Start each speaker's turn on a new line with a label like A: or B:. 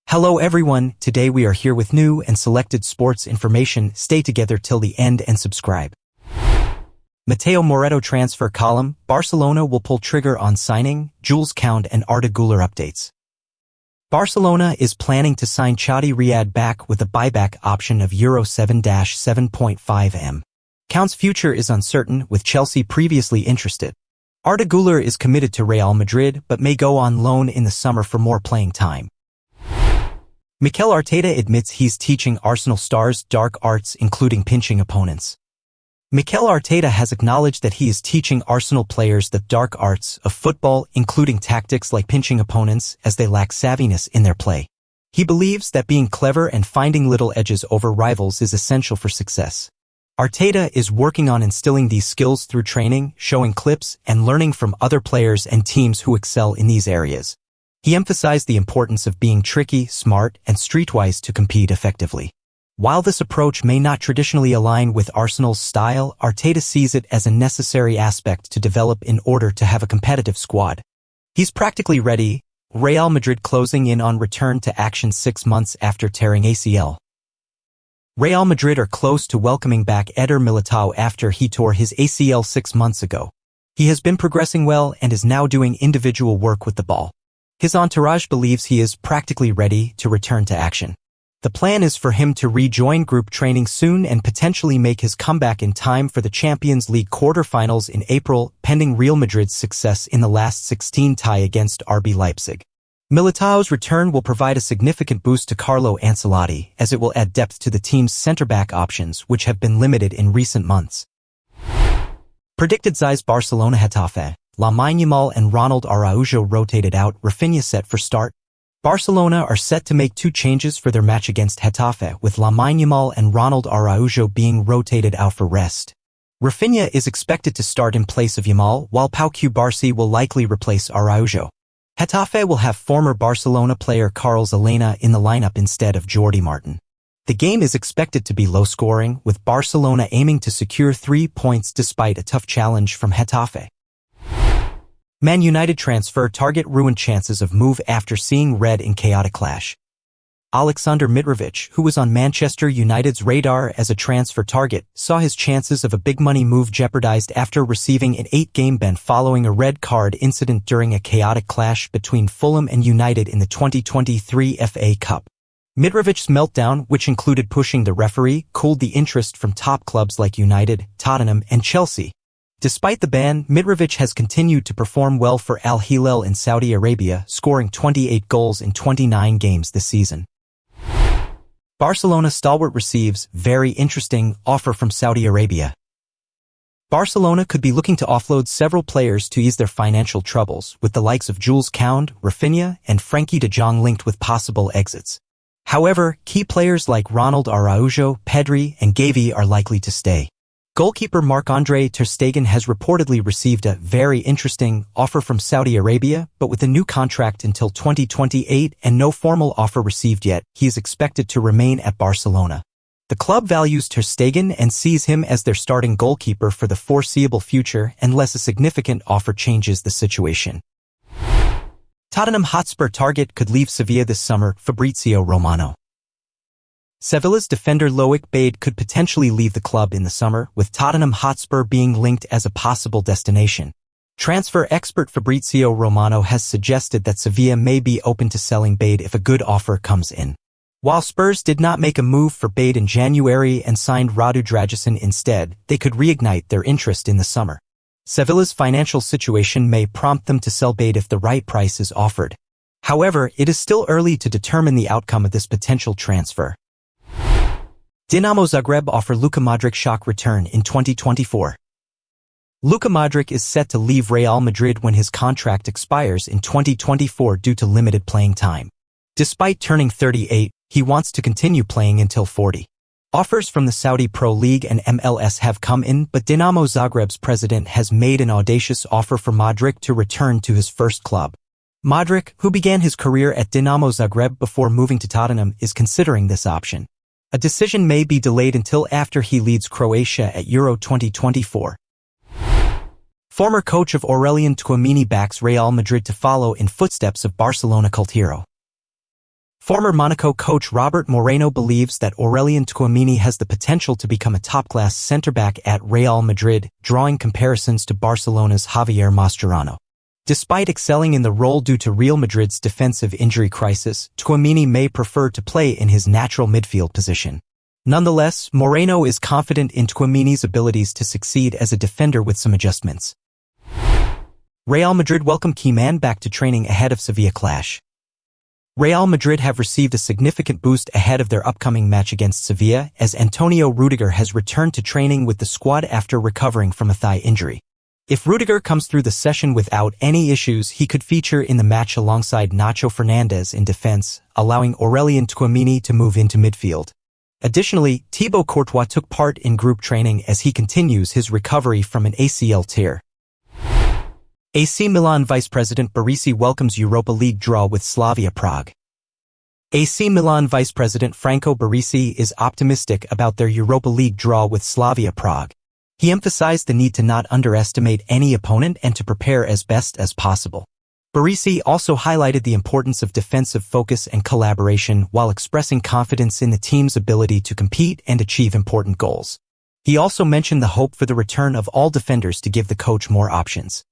A: Hello everyone, today we are here with new and selected sports information. Stay together till the end and subscribe. Mateo Moreto transfer column, Barcelona will pull trigger on signing, Jules Koundé and Arda Güler updates. Barcelona is planning to sign Chadi Riyad back with a buyback option of Euro 7-7.5 m. Koundé's future is uncertain, with Chelsea previously interested. Arda Güler is committed to Real Madrid but may go on loan in the summer for more playing time. Mikel Arteta admits he's teaching Arsenal stars dark arts including pinching opponents. Mikel Arteta has acknowledged that he is teaching Arsenal players the dark arts of football, including tactics like pinching opponents, as they lack savviness in their play. He believes that being clever and finding little edges over rivals is essential for success. Arteta is working on instilling these skills through training, showing clips, and learning from other players and teams who excel in these areas. He emphasized the importance of being tricky, smart, and streetwise to compete effectively. While this approach may not traditionally align with Arsenal's style, Arteta sees it as a necessary aspect to develop in order to have a competitive squad. He's practically ready, Real Madrid closing in on return to action 6 months after tearing ACL. Real Madrid are close to welcoming back Eder Militao after he tore his ACL 6 months ago. He has been progressing well and is now doing individual work with the ball. His entourage believes he is practically ready to return to action. The plan is for him to rejoin group training soon and potentially make his comeback in time for the Champions League quarter-finals in April, pending Real Madrid's success in the last 16 tie against RB Leipzig. Militao's return will provide a significant boost to Carlo Ancelotti, as it will add depth to the team's centre-back options, which have been limited in recent months. Predicted size Barcelona Getafe. Lamine Yamal and Ronald Araujo rotated out, Rafinha set for start. Barcelona are set to make 2 changes for their match against Getafe, with Lamine Yamal and Ronald Araujo being rotated out for rest. Rafinha is expected to start in place of Yamal, while Pau Cubarsí will likely replace Araujo. Getafe will have former Barcelona player Carles Elena in the lineup instead of Jordi Martin. The game is expected to be low-scoring, with Barcelona aiming to secure 3 points despite a tough challenge from Getafe. Man United transfer target ruined chances of move after seeing red in chaotic clash. Aleksandar Mitrovic, who was on Manchester United's radar as a transfer target, saw his chances of a big-money move jeopardized after receiving an 8-game ban following a red card incident during a chaotic clash between Fulham and United in the 2023 FA Cup. Mitrovic's meltdown, which included pushing the referee, cooled the interest from top clubs like United, Tottenham, and Chelsea. Despite the ban, Mitrovic has continued to perform well for Al Hilal in Saudi Arabia, scoring 28 goals in 29 games this season. Barcelona stalwart receives very interesting offer from Saudi Arabia. Barcelona could be looking to offload several players to ease their financial troubles, with the likes of Jules Koundé, Rafinha, and Frenkie de Jong linked with possible exits. However, key players like Ronald Araujo, Pedri, and Gavi are likely to stay. Goalkeeper Marc-Andre ter Stegen has reportedly received a very interesting offer from Saudi Arabia, but with a new contract until 2028 and no formal offer received yet, he is expected to remain at Barcelona. The club values ter Stegen and sees him as their starting goalkeeper for the foreseeable future unless a significant offer changes the situation. Tottenham Hotspur target could leave Sevilla this summer, Fabrizio Romano. Sevilla's defender Loic Bade could potentially leave the club in the summer, with Tottenham Hotspur being linked as a possible destination. Transfer expert Fabrizio Romano has suggested that Sevilla may be open to selling Bade if a good offer comes in. While Spurs did not make a move for Bade in January and signed Radu Dragusin instead, they could reignite their interest in the summer. Sevilla's financial situation may prompt them to sell Bade if the right price is offered. However, it is still early to determine the outcome of this potential transfer. Dinamo Zagreb offer Luka Modric shock return in 2024. Luka Modric is set to leave Real Madrid when his contract expires in 2024 due to limited playing time. Despite turning 38, he wants to continue playing until 40. Offers from the Saudi Pro League and MLS have come in, but Dinamo Zagreb's president has made an audacious offer for Modric to return to his first club. Modric, who began his career at Dinamo Zagreb before moving to Tottenham, is considering this option. A decision may be delayed until after he leads Croatia at Euro 2024. Former coach of Aurelien Tchouameni backs Real Madrid to follow in footsteps of Barcelona cult hero. Former Monaco coach Robert Moreno believes that Aurelien Tchouaméni has the potential to become a top-class centre-back at Real Madrid, drawing comparisons to Barcelona's Javier Mascherano. Despite excelling in the role due to Real Madrid's defensive injury crisis, Tchouaméni may prefer to play in his natural midfield position. Nonetheless, Moreno is confident in Tchouaméni's abilities to succeed as a defender with some adjustments. Real Madrid welcome key man back to training ahead of Sevilla clash. Real Madrid have received a significant boost ahead of their upcoming match against Sevilla as Antonio Rudiger has returned to training with the squad after recovering from a thigh injury. If Rudiger comes through the session without any issues, he could feature in the match alongside Nacho Fernandez in defense, allowing Aurelien Tchouaméni to move into midfield. Additionally, Thibaut Courtois took part in group training as he continues his recovery from an ACL tear. AC Milan Vice President Baresi welcomes Europa League draw with Slavia Prague. AC Milan Vice President Franco Baresi is optimistic about their Europa League draw with Slavia Prague. He emphasized the need to not underestimate any opponent and to prepare as best as possible. Baresi also highlighted the importance of defensive focus and collaboration while expressing confidence in the team's ability to compete and achieve important goals. He also mentioned the hope for the return of all defenders to give the coach more options.